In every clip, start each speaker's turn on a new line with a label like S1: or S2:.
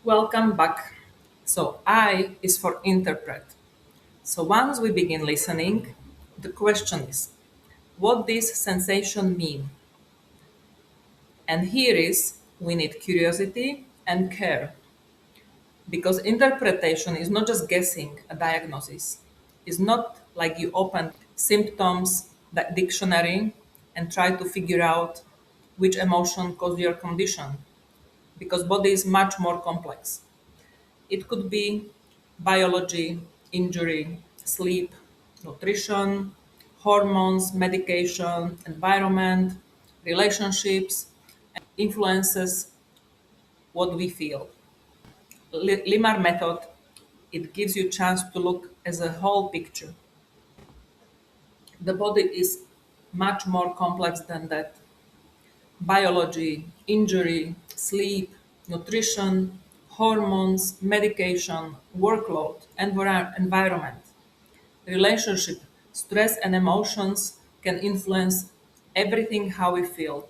S1: Welcome back. So, I is for interpret. So, once we begin listening, the question is, what does sensation mean? And here is, we need curiosity and care. Because interpretation is not just guessing a diagnosis. It's not like you open symptoms dictionary and try to figure out which emotion caused your condition. Because body is much more complex. It could be biology, injury, sleep, nutrition, hormones, medication, environment, relationships, influences what we feel. LIMAR method, it gives you chance to look as a whole picture. The body is much more complex than that. Biology, injury, sleep, nutrition, hormones, medication, workload, environment, relationship, stress, and emotions can influence everything how we feel.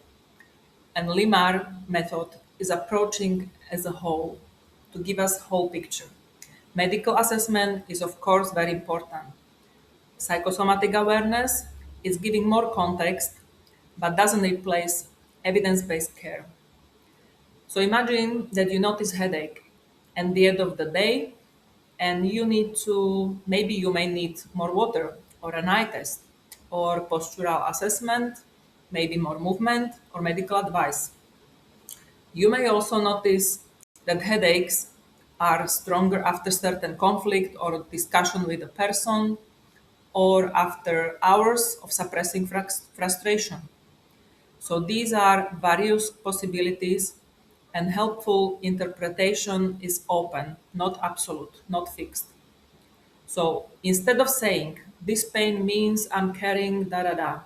S1: And LIMAR method is approaching as a whole to give us whole picture. Medical assessment is of course very important. Psychosomatic awareness is giving more context but doesn't replace evidence-based care. So imagine that you notice headache at the end of the day and you need to, maybe you may need more water or an eye test or postural assessment, maybe more movement or medical advice. You may also notice that headaches are stronger after certain conflict or discussion with a person or after hours of suppressing frustration. So these are various possibilities, and helpful interpretation is open, not absolute, not fixed. So instead of saying this pain means I'm carrying da da da,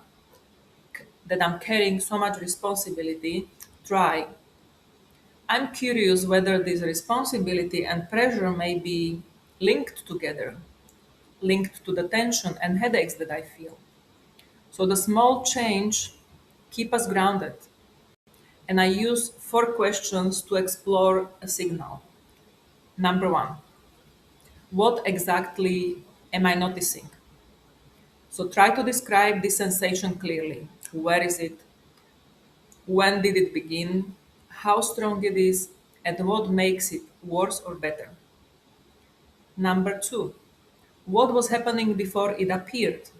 S1: that I'm carrying so much responsibility, try. I'm curious whether this responsibility and pressure may be linked together, linked to the tension and headaches that I feel. So the small change keep us grounded. And I use four questions to explore a signal. Number one, what exactly am I noticing? So try to describe this sensation clearly. Where is it? When did it begin? How strong it is? And what makes it worse or better? Number two, what was happening before it appeared?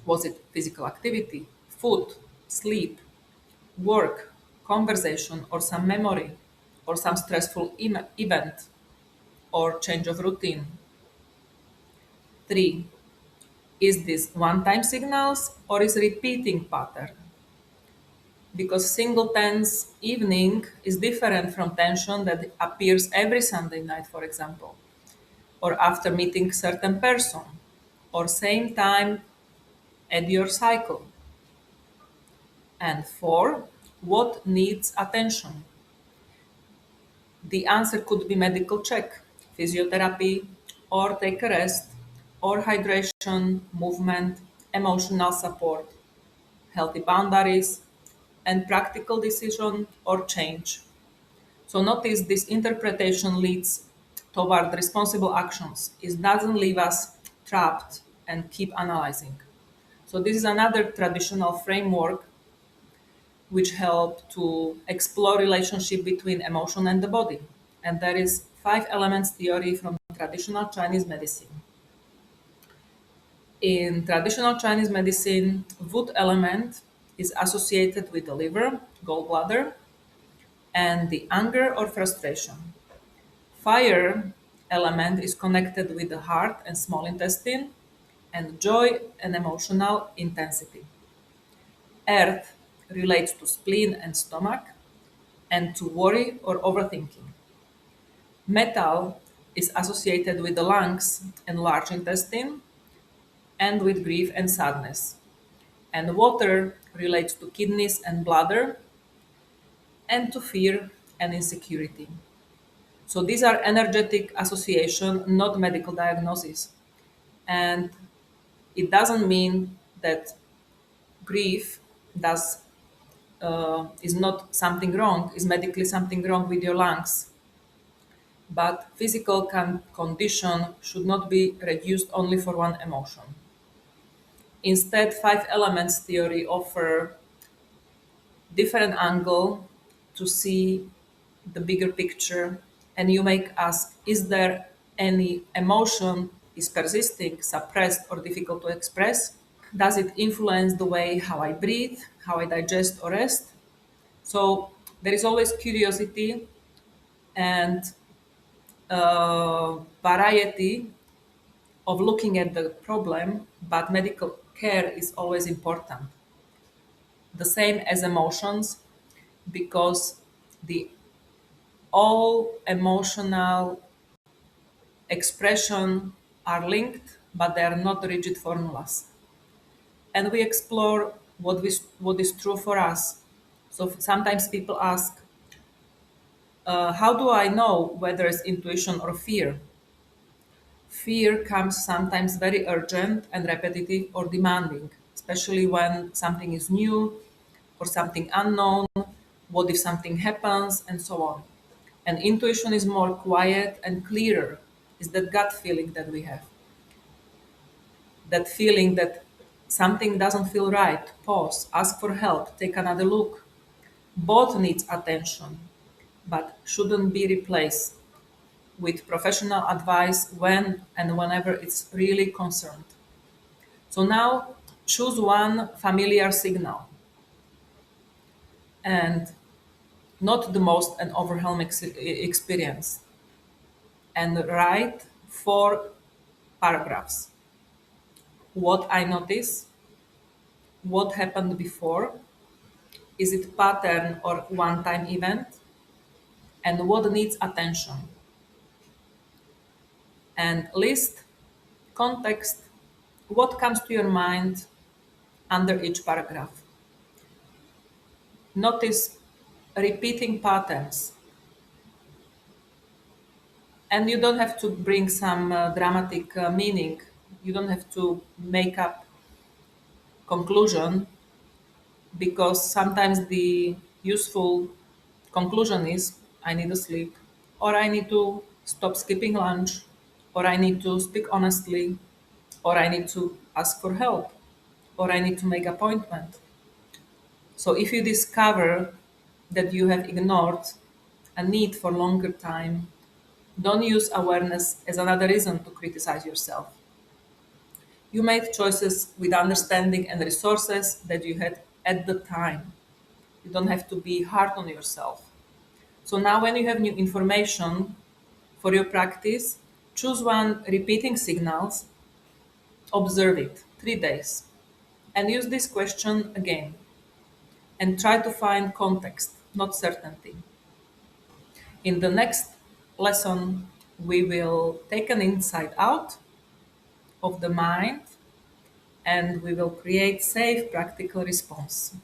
S1: Was it physical activity, food, sleep, work, conversation, or some memory, or some stressful event, or change of routine? Three, is this one-time signals or is repeating pattern? Because single tense evening is different from tension that appears every Sunday night, for example, or after meeting certain person, or same time at your cycle. And four, what needs attention? The answer could be medical check, physiotherapy, or take a rest, or hydration, movement, emotional support, healthy boundaries, and practical decision or change. So notice this interpretation leads toward responsible actions. It doesn't leave us trapped and keep analyzing. So this is another traditional framework which help to explore relationship between emotion and the body. And there is five elements theory from traditional Chinese medicine. In traditional Chinese medicine, wood element is associated with the liver, gallbladder, and the anger or frustration. Fire element is connected with the heart and small intestine, and joy and emotional intensity. Earth relates to spleen and stomach, and to worry or overthinking. Metal is associated with the lungs and large intestine, and with grief and sadness. And water relates to kidneys and bladder, and to fear and insecurity. So these are energetic association, not medical diagnosis. And it doesn't mean that grief does is not something wrong, is medically something wrong with your lungs. but physical condition should not be reduced only for one emotion. Instead, five elements theory offer different angle to see the bigger picture, and you make ask, is there any emotion is persisting, suppressed, or difficult to express? Does it influence the way how I breathe, how I digest or rest? So there is always curiosity and variety of looking at the problem, but medical care is always important. The same as emotions, because the all emotional expression are linked, but they are not rigid formulas. And we explore what is true for us. So sometimes people ask, how do I know whether it's intuition or fear? Fear comes sometimes very urgent and repetitive or demanding, especially when something is new or something unknown. What if something happens, and so on. And intuition is more quiet and clearer, is that gut feeling that we have. That feeling that something doesn't feel right, pause, ask for help, take another look. Both needs attention, but shouldn't be replaced with professional advice when and whenever it's really concerned. So now choose one familiar signal and not the most an overwhelming experience, and write 4 paragraphs. What I notice, what happened before, is it pattern or one-time event, and what needs attention. And list context, what comes to your mind under each paragraph. Notice repeating patterns, and you don't have to bring some dramatic meaning. You don't have to make up conclusion, because sometimes the useful conclusion is I need to sleep, or I need to stop skipping lunch, or I need to speak honestly, or I need to ask for help, or I need to make appointment. So if you discover that you have ignored a need for longer time, don't use awareness as another reason to criticize yourself. You made choices with understanding and resources that you had at the time. You don't have to be hard on yourself. So now, when you have new information for your practice, choose one repeating signals, observe it 3 days, and use this question again. And try to find context, not certainty. In the next lesson, we will take an inside out of the mind, and we will create safe, practical response.